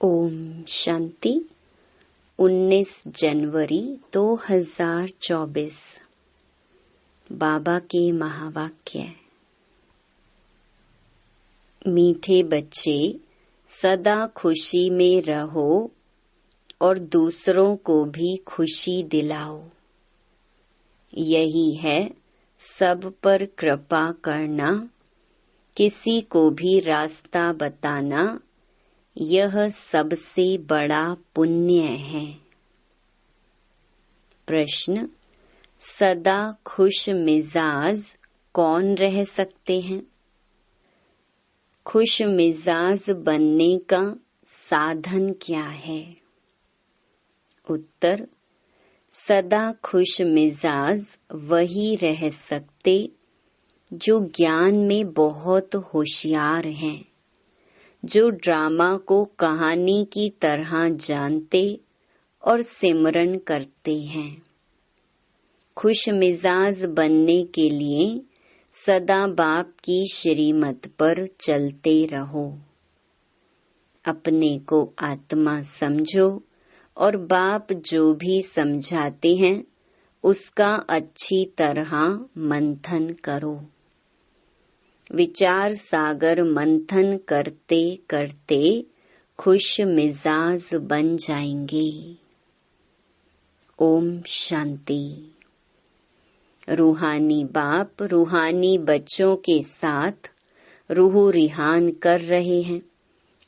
ओम शांति। 19 जनवरी 2024। बाबा के महावाक्य। मीठे बच्चे, सदा खुशी में रहो और दूसरों को भी खुशी दिलाओ। यही है सब पर कृपा करना, किसी को भी रास्ता बताना। यह सबसे बड़ा पुण्य है। प्रश्न: सदा खुश मिजाज कौन रह सकते हैं? खुश मिजाज बनने का साधन क्या है? उत्तर: सदा खुश मिजाज वही रह सकते जो ज्ञान में बहुत होशियार हैं, जो ड्रामा को कहानी की तरह जानते और सिमरन करते हैं। खुश मिजाज बनने के लिए सदा बाप की श्रीमत पर चलते रहो। अपने को आत्मा समझो और बाप जो भी समझाते हैं उसका अच्छी तरह मंथन करो। विचार सागर मंथन करते करते खुश मिजाज बन जाएंगे। ओम शांति। रूहानी बाप रूहानी बच्चों के साथ रूह रिहान कर रहे हैं।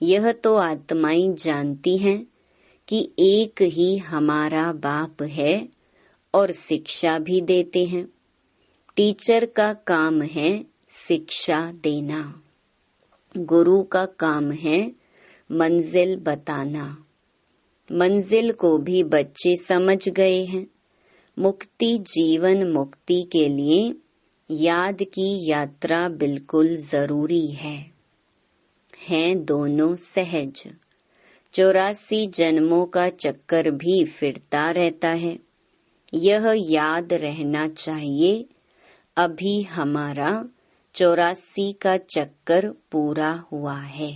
यह तो आत्माएं जानती हैं कि एक ही हमारा बाप है और शिक्षा भी देते हैं। टीचर का काम है शिक्षा देना, गुरु का काम है मंजिल बताना। मंजिल को भी बच्चे समझ गए हैं। मुक्ति जीवन मुक्ति के लिए याद की यात्रा बिल्कुल जरूरी है। हैं दोनों सहज। 84 जन्मों का चक्कर भी फिरता रहता है। यह याद रहना चाहिए, अभी हमारा 84 का चक्कर पूरा हुआ है।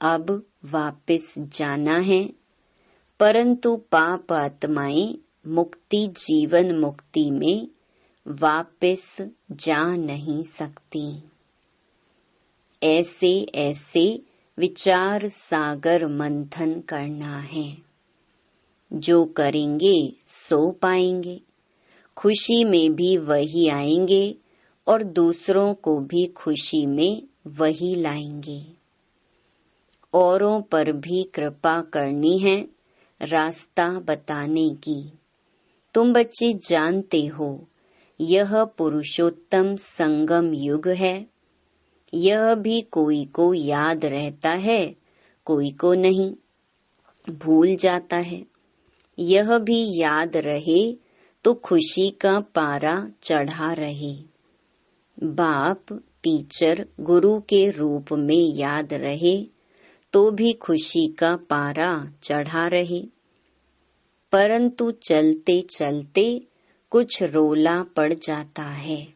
अब वापस जाना है, परंतु पाप आत्माएं मुक्ति जीवन मुक्ति में वापस जा नहीं सकती। ऐसे ऐसे विचार सागर मंथन करना है। जो करेंगे सो पाएंगे। खुशी में भी वही आएंगे और दूसरों को भी खुशी में वही लाएंगे। औरों पर भी कृपा करनी है, रास्ता बताने की। तुम बच्चे जानते हो, यह पुरुषोत्तम संगम युग है। यह भी कोई को याद रहता है, कोई को नहीं, भूल जाता है। यह भी याद रहे तो खुशी का पारा चढ़ा रहे। बाप टीचर गुरु के रूप में याद रहे तो भी खुशी का पारा चढ़ा रहे। परंतु चलते चलते कुछ रोला पड़ जाता है।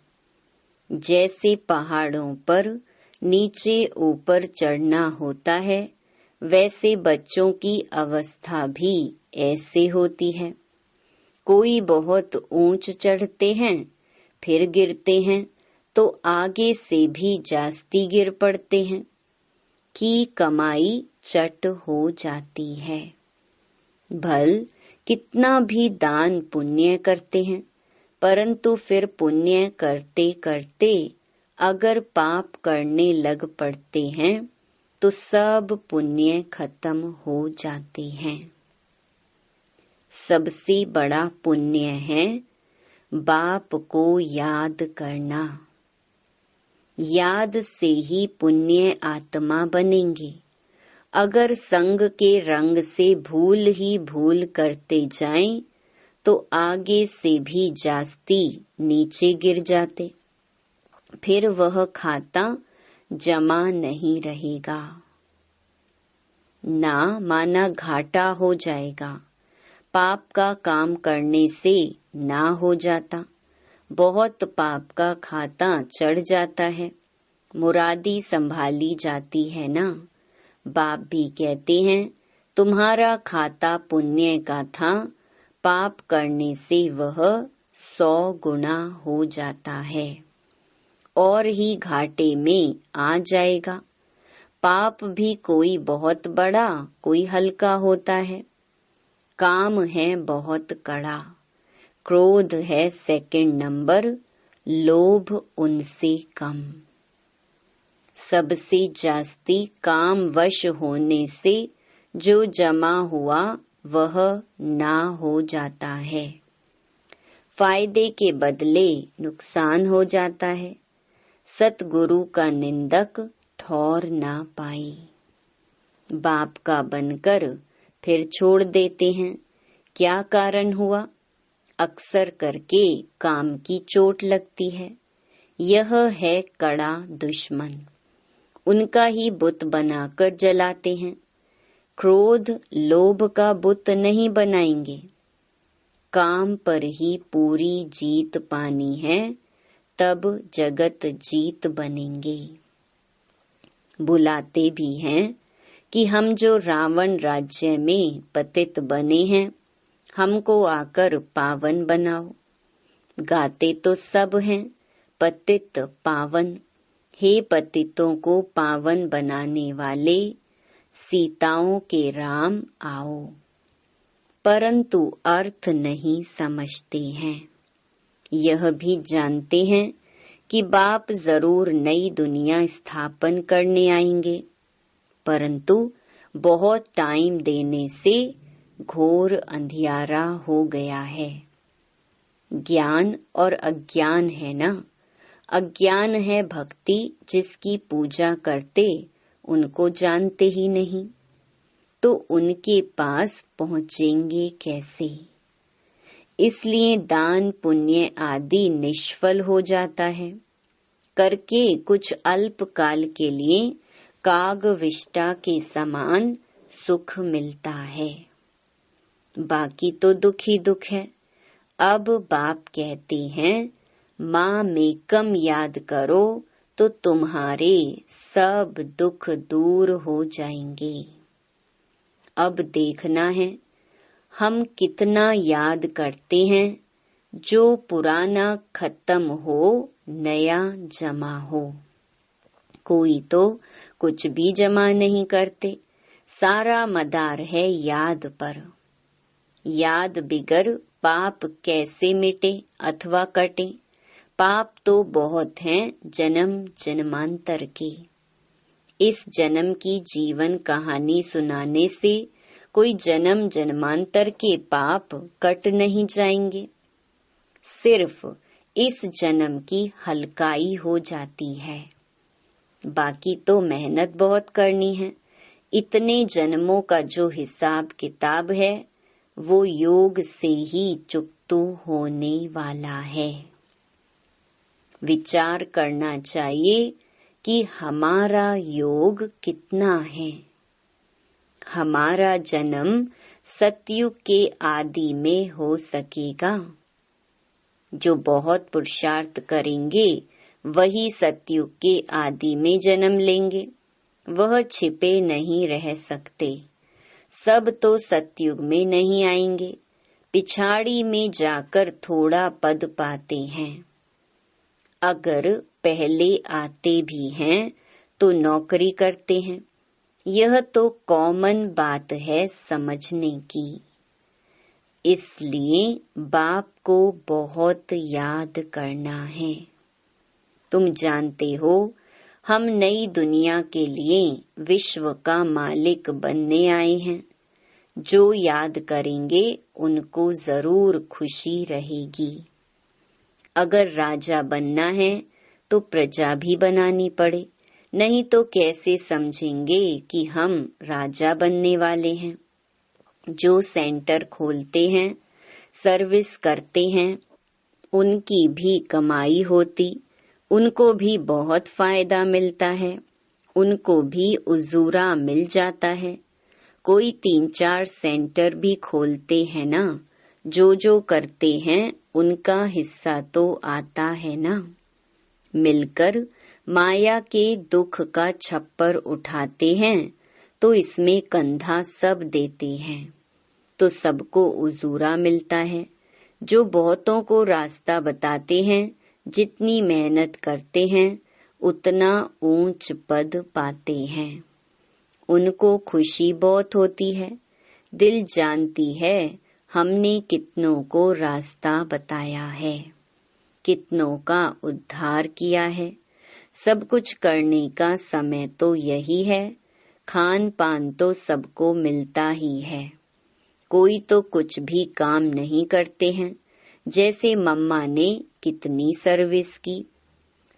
जैसे पहाड़ों पर नीचे ऊपर चढ़ना होता है, वैसे बच्चों की अवस्था भी ऐसे होती है। कोई बहुत ऊंच चढ़ते हैं, फिर गिरते हैं तो आगे से भी जास्ती गिर पड़ते हैं कि कमाई चट हो जाती है। भल कितना भी दान पुण्य करते हैं, परंतु फिर पुण्य करते करते अगर पाप करने लग पड़ते हैं तो सब पुण्य खत्म हो जाते हैं। सबसे बड़ा पुण्य है बाप को याद करना। याद से ही पुण्य आत्मा बनेंगे। अगर संग के रंग से भूल ही भूल करते जाएं तो आगे से भी जास्ती नीचे गिर जाते। फिर वह खाता जमा नहीं रहेगा, ना माना घाटा हो जाएगा। पाप का काम करने से ना हो जाता, बहुत पाप का खाता चढ़ जाता है। मुरादी संभाली जाती है ना, बाप भी कहते हैं तुम्हारा खाता पुण्य का था, पाप करने से वह 100 गुना हो जाता है और ही घाटे में आ जाएगा। पाप भी कोई बहुत बड़ा कोई हल्का होता है। काम है बहुत कड़ा, क्रोध है सेकंड नंबर, लोभ उनसे कम। सबसे जास्ती काम वश होने से जो जमा हुआ वह ना हो जाता है। फायदे के बदले नुकसान हो जाता है। सतगुरु का निंदक ठौर ना पाई। बाप का बनकर फिर छोड़ देते हैं। क्या कारण हुआ? अक्सर करके काम की चोट लगती है। यह है कड़ा दुश्मन। उनका ही बुत बनाकर जलाते हैं। क्रोध लोभ का बुत नहीं बनाएंगे। काम पर ही पूरी जीत पानी है, तब जगत जीत बनेंगे। बुलाते भी हैं कि हम जो रावण राज्य में पतित बने हैं, हमको आकर पावन बनाओ। गाते तो सब हैं पतित पावन। हे पतितों को पावन बनाने वाले, सीताओं के राम आओ। परंतु अर्थ नहीं समझते हैं। यह भी जानते हैं कि बाप जरूर नई दुनिया स्थापन करने आएंगे, परंतु बहुत टाइम देने से घोर अंधियारा हो गया है। ज्ञान और अज्ञान है ना। अज्ञान है भक्ति जिसकी पूजा करते उनको जानते ही नहीं, तो उनके पास पहुँचेंगे कैसे? इसलिए दान पुण्य आदि निष्फल हो जाता है। करके कुछ अल्प काल के लिए काग विष्टा के समान सुख मिलता है, बाकी तो दुख ही दुख है। अब बाप कहते हैं माँ मेकम याद करो तो तुम्हारे सब दुख दूर हो जाएंगे। अब देखना है हम कितना याद करते हैं। जो पुराना खत्म हो, नया जमा हो। कोई तो कुछ भी जमा नहीं करते, सारा मदार है याद पर। याद बिगर पाप कैसे मिटे अथवा कटे? पाप तो बहुत हैं जन्म जन्मांतर के। इस जन्म की जीवन कहानी सुनाने से कोई जन्म जन्मांतर के पाप कट नहीं जाएंगे। सिर्फ इस जन्म की हल्काई हो जाती है, बाकी तो मेहनत बहुत करनी है। इतने जन्मों का जो हिसाब किताब है वो योग से ही चुकता होने वाला है। विचार करना चाहिए कि हमारा योग कितना है। हमारा जन्म सतयुग के आदि में हो सकेगा। जो बहुत पुरुषार्थ करेंगे वही सतयुग के आदि में जन्म लेंगे। वह छिपे नहीं रह सकते। सब तो सतयुग में नहीं आएंगे, पिछाड़ी में जाकर थोड़ा पद पाते हैं। अगर पहले आते भी हैं तो नौकरी करते हैं। यह तो कॉमन बात है समझने की। इसलिए बाप को बहुत याद करना है। तुम जानते हो हम नई दुनिया के लिए विश्व का मालिक बनने आए हैं। जो याद करेंगे उनको जरूर खुशी रहेगी। अगर राजा बनना है तो प्रजा भी बनानी पड़े, नहीं तो कैसे समझेंगे कि हम राजा बनने वाले हैं। जो सेंटर खोलते हैं, सर्विस करते हैं, उनकी भी कमाई होती, उनको भी बहुत फायदा मिलता है, उनको भी उजूरा मिल जाता है। कोई 3-4 सेंटर भी खोलते हैं ना, जो करते हैं उनका हिस्सा तो आता है ना। मिलकर माया के दुख का छप्पर उठाते हैं तो इसमें कंधा सब देते हैं, तो सबको उजूरा मिलता है। जो बहुतों को रास्ता बताते हैं, जितनी मेहनत करते हैं उतना ऊंच पद पाते हैं। उनको खुशी बहुत होती है। दिल जानती है हमने कितनों को रास्ता बताया है, कितनों का उद्धार किया है। सब कुछ करने का समय तो यही है, खान पान तो सबको मिलता ही है। कोई तो कुछ भी काम नहीं करते हैं। जैसे मम्मा ने कितनी सर्विस की,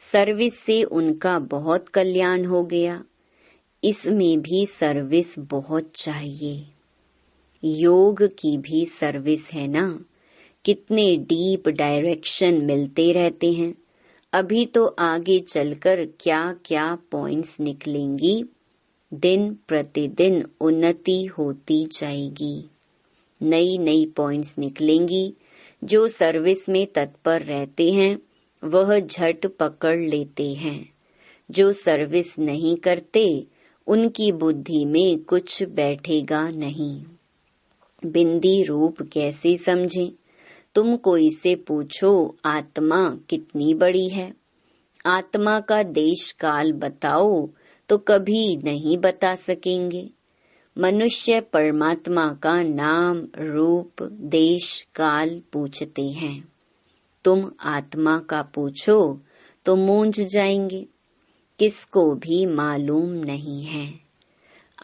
सर्विस से उनका बहुत कल्याण हो गया। इसमें भी सर्विस बहुत चाहिए। योग की भी सर्विस है ना। कितने डीप डायरेक्शन मिलते रहते हैं। अभी तो आगे चलकर क्या क्या पॉइंट्स निकलेंगी। दिन प्रतिदिन उन्नति होती जाएगी। नई नई पॉइंट्स निकलेंगी। जो सर्विस में तत्पर रहते हैं वह झट पकड़ लेते हैं। जो सर्विस नहीं करते उनकी बुद्धि में कुछ बैठेगा नहीं। बिंदी रूप कैसे समझें? तुम कोई से पूछो आत्मा कितनी बड़ी है, आत्मा का देश काल बताओ तो कभी नहीं बता सकेंगे। मनुष्य परमात्मा का नाम रूप देश काल पूछते हैं। तुम आत्मा का पूछो तो मूंझ जाएंगे। किसको भी मालूम नहीं है।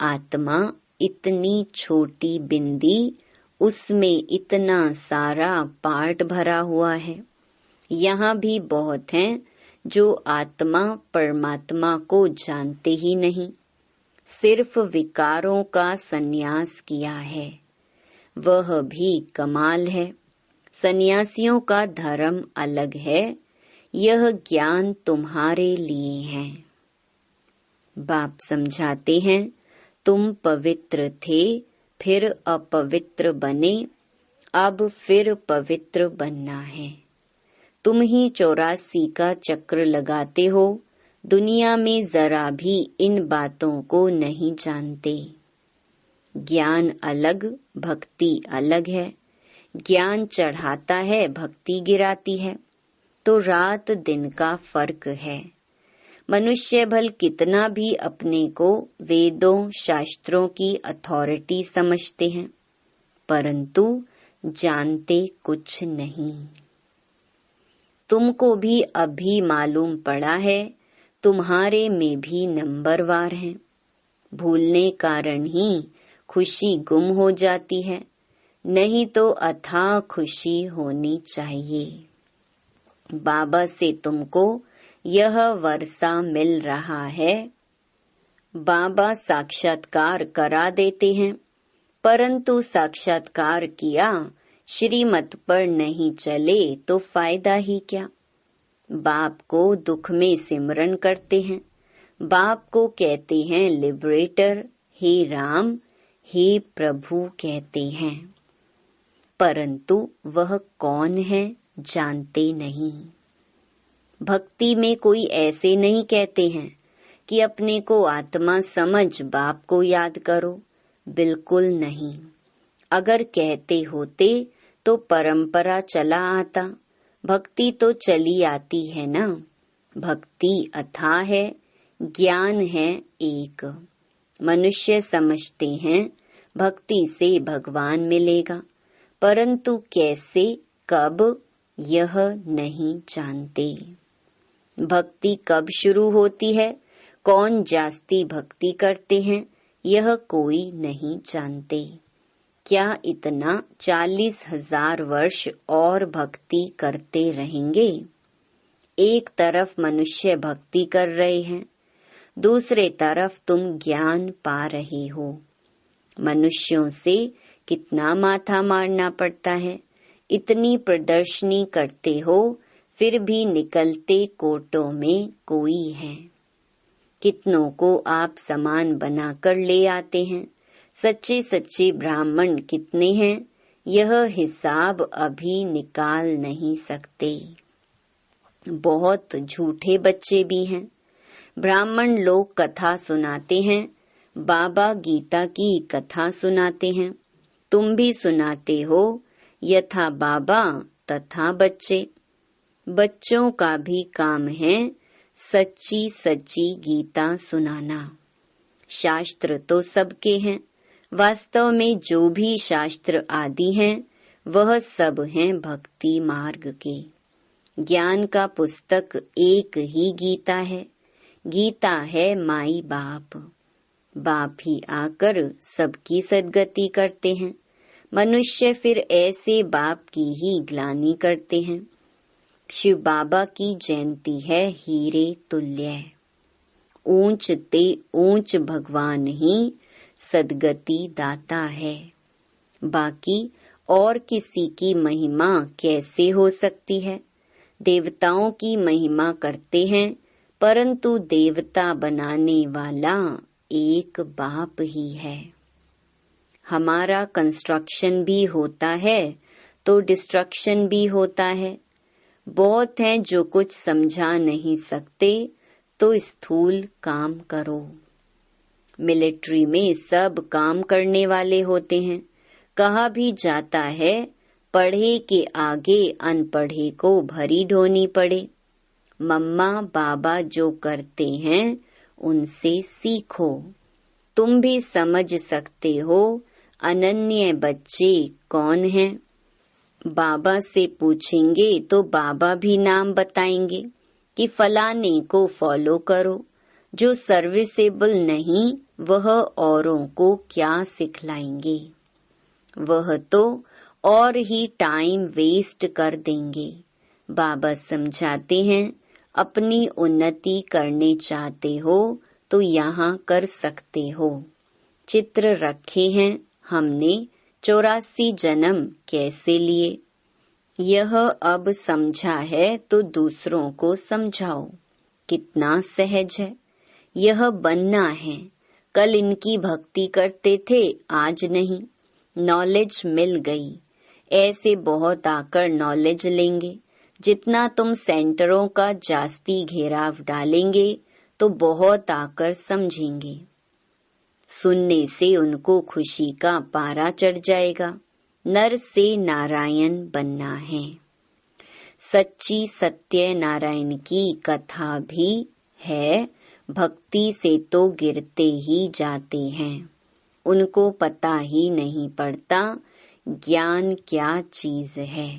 आत्मा इतनी छोटी बिंदी, उसमें इतना सारा पार्ट भरा हुआ है। यहाँ भी बहुत हैं जो आत्मा परमात्मा को जानते ही नहीं, सिर्फ विकारों का संन्यास किया है। वह भी कमाल है। सन्यासियों का धर्म अलग है, यह ज्ञान तुम्हारे लिए है। बाप समझाते हैं, तुम पवित्र थे, फिर अपवित्र बने, अब फिर पवित्र बनना है। तुम ही 84 का चक्र लगाते हो। दुनिया में जरा भी इन बातों को नहीं जानते। ज्ञान अलग, भक्ति अलग है। ज्ञान चढ़ाता है, भक्ति गिराती है, तो रात दिन का फर्क है। मनुष्य भल कितना भी अपने को वेदों शास्त्रों की अथॉरिटी समझते हैं, परंतु जानते कुछ नहीं। तुमको भी अभी मालूम पड़ा है, तुम्हारे में भी नंबरवार हैं। भूलने कारण ही खुशी गुम हो जाती है, नहीं तो अथाह खुशी होनी चाहिए। बाबा से तुमको यह वर्षा मिल रहा है। बाबा साक्षात्कार करा देते हैं, परंतु साक्षात्कार किया श्रीमत पर नहीं चले तो फायदा ही क्या। बाप को दुख में सिमरन करते हैं। बाप को कहते हैं लिबरेटर, हे राम, हे प्रभु कहते हैं, परंतु वह कौन है जानते नहीं। भक्ति में कोई ऐसे नहीं कहते हैं कि अपने को आत्मा समझ बाप को याद करो, बिल्कुल नहीं। अगर कहते होते तो परंपरा चला आता, भक्ति तो चली आती है ना। भक्ति अथाह है, ज्ञान है एक। मनुष्य समझते हैं भक्ति से भगवान मिलेगा, परंतु कैसे कब यह नहीं जानते। भक्ति कब शुरू होती है, कौन जास्ती भक्ति करते हैं, यह कोई नहीं जानते। क्या इतना 40,000 वर्ष और भक्ति करते रहेंगे? एक तरफ मनुष्य भक्ति कर रहे हैं, दूसरे तरफ तुम ज्ञान पा रहे हो। मनुष्यों से कितना माथा मारना पड़ता है। इतनी प्रदर्शनी करते हो, फिर भी निकलते कोटों में कोई है। कितनों को आप समान बनाकर ले आते हैं। सच्चे सच्चे ब्राह्मण कितने हैं, यह हिसाब अभी निकाल नहीं सकते। बहुत झूठे बच्चे भी हैं। ब्राह्मण लोग कथा सुनाते हैं, बाबा गीता की कथा सुनाते हैं, तुम भी सुनाते हो, यथा बाबा तथा बच्चे। बच्चों का भी काम है सच्ची सच्ची गीता सुनाना। शास्त्र तो सबके हैं, वास्तव में जो भी शास्त्र आदि हैं वह सब हैं भक्ति मार्ग के। ज्ञान का पुस्तक एक ही गीता है। गीता है माई बाप। बाप ही आकर सबकी सद्गति करते हैं। मनुष्य फिर ऐसे बाप की ही ग्लानि करते हैं। शिव बाबा की जयंती है हीरे तुल्य। ऊंच ते ऊंच भगवान ही सद्गति दाता है। बाकी और किसी की महिमा कैसे हो सकती है? देवताओं की महिमा करते हैं, परंतु देवता बनाने वाला एक बाप ही है। हमारा कंस्ट्रक्शन भी होता है तो डिस्ट्रक्शन भी होता है। बहुत हैं जो कुछ समझा नहीं सकते, तो स्थूल काम करो। मिलिट्री में सब काम करने वाले होते हैं। कहा भी जाता है, पढ़े के आगे अनपढ़े को भरी ढोनी पड़े। मम्मा बाबा जो करते हैं उनसे सीखो। तुम भी समझ सकते हो अनन्य बच्चे कौन हैं। बाबा से पूछेंगे तो बाबा भी नाम बताएंगे कि फलाने को फॉलो करो। जो सर्विसेबल नहीं वह औरों को क्या सिखलाएंगे। वह तो और ही टाइम वेस्ट कर देंगे। बाबा समझाते हैं, अपनी उन्नति करने चाहते हो तो यहाँ कर सकते हो। चित्र रखे हैं हमने 84 जन्म कैसे लिए। यह अब समझा है तो दूसरों को समझाओ। कितना सहज है। यह बनना है। कल इनकी भक्ति करते थे, आज नहीं। नॉलेज मिल गई। ऐसे बहुत आकर नॉलेज लेंगे। जितना तुम सेंटरों का जास्ती घेराव डालेंगे तो बहुत आकर समझेंगे। सुनने से उनको खुशी का पारा चढ़ जाएगा। नर से नारायण बनना है। सच्ची सत्य नारायण की कथा भी है। भक्ति से तो गिरते ही जाते हैं। उनको पता ही नहीं पड़ता ज्ञान क्या चीज है।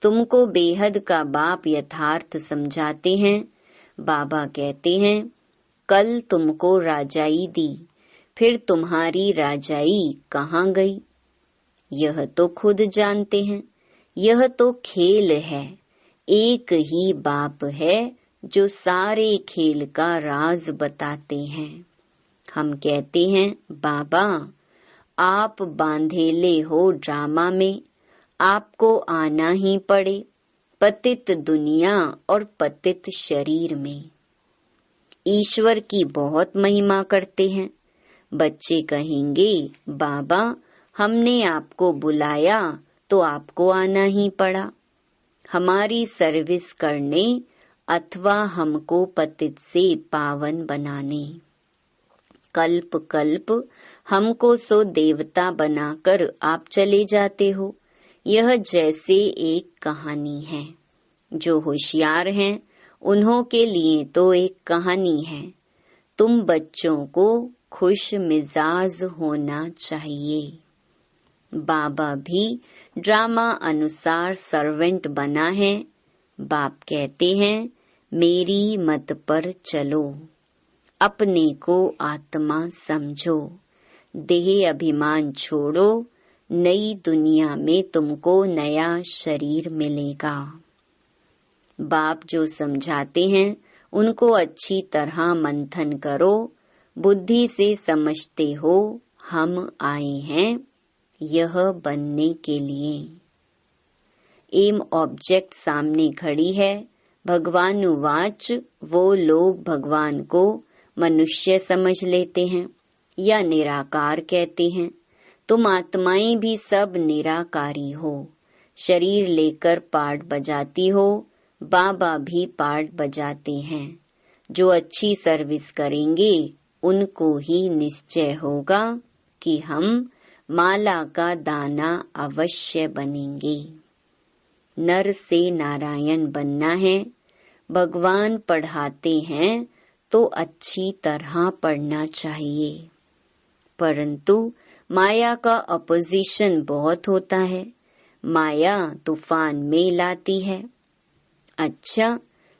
तुमको बेहद का बाप यथार्थ समझाते हैं। बाबा कहते हैं, कल तुमको राजाई दी, फिर तुम्हारी राजाई कहाँ गई? यह तो खुद जानते हैं। यह तो खेल है। एक ही बाप है जो सारे खेल का राज बताते हैं। हम कहते हैं, बाबा आप बांधेले हो ड्रामा में, आपको आना ही पड़े पतित दुनिया और पतित शरीर में। ईश्वर की बहुत महिमा करते हैं। बच्चे कहेंगे, बाबा हमने आपको बुलाया तो आपको आना ही पड़ा, हमारी सर्विस करने अथवा हमको पतित से पावन बनाने। कल्प कल्प हमको सो देवता बनाकर आप चले जाते हो। यह जैसे एक कहानी है। जो होशियार हैं उन्हों के लिए तो एक कहानी है। तुम बच्चों को खुश मिजाज होना चाहिए। बाबा भी ड्रामा अनुसार सर्वेंट बना है। बाप कहते हैं, मेरी मत पर चलो, अपने को आत्मा समझो, देह अभिमान छोड़ो, नई दुनिया में तुमको नया शरीर मिलेगा। बाप जो समझाते हैं उनको अच्छी तरह मंथन करो। बुद्धि से समझते हो हम आए हैं यह बनने के लिए। एम ऑब्जेक्ट सामने खड़ी है। भगवानुवाच वो लोग भगवान को मनुष्य समझ लेते हैं या निराकार कहते हैं। तुम आत्माएं भी सब निराकारी हो। शरीर लेकर पाठ बजाती हो, बाबा भी पाठ बजाते हैं। जो अच्छी सर्विस करेंगे उनको ही निश्चय होगा कि हम माला का दाना अवश्य बनेंगे। नर से नारायण बनना है। भगवान पढ़ाते हैं तो अच्छी तरह पढ़ना चाहिए, परंतु माया का अपोजिशन बहुत होता है। माया तूफान में लाती है। अच्छा,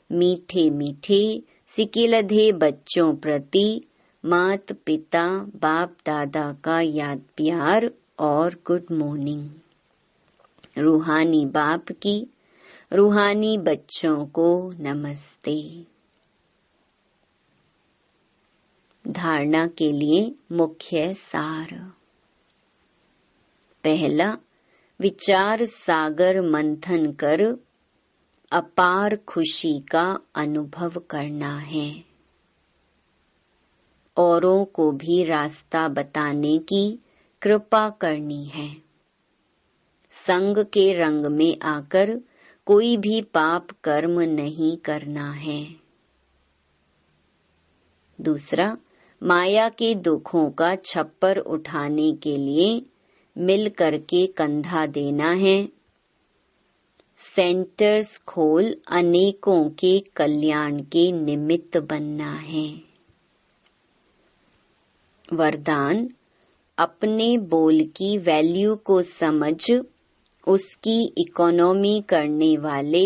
मीठे मीठे सिकिलधे बच्चों प्रति मात पिता बाप दादा का याद प्यार और गुड मॉर्निंग। रूहानी बाप की रूहानी बच्चों को नमस्ते। धारणा के लिए मुख्य सार। पहला, विचार सागर मंथन कर अपार खुशी का अनुभव करना है। औरों को भी रास्ता बताने की कृपा करनी है। संग के रंग में आकर कोई भी पाप कर्म नहीं करना है। दूसरा, माया के दुखों का छप्पर उठाने के लिए मिल करके कंधा देना है। सेंटर्स खोल अनेकों के कल्याण के निमित्त बनना है। वरदान, अपने बोल की वैल्यू को समझ उसकी इकोनॉमी करने वाले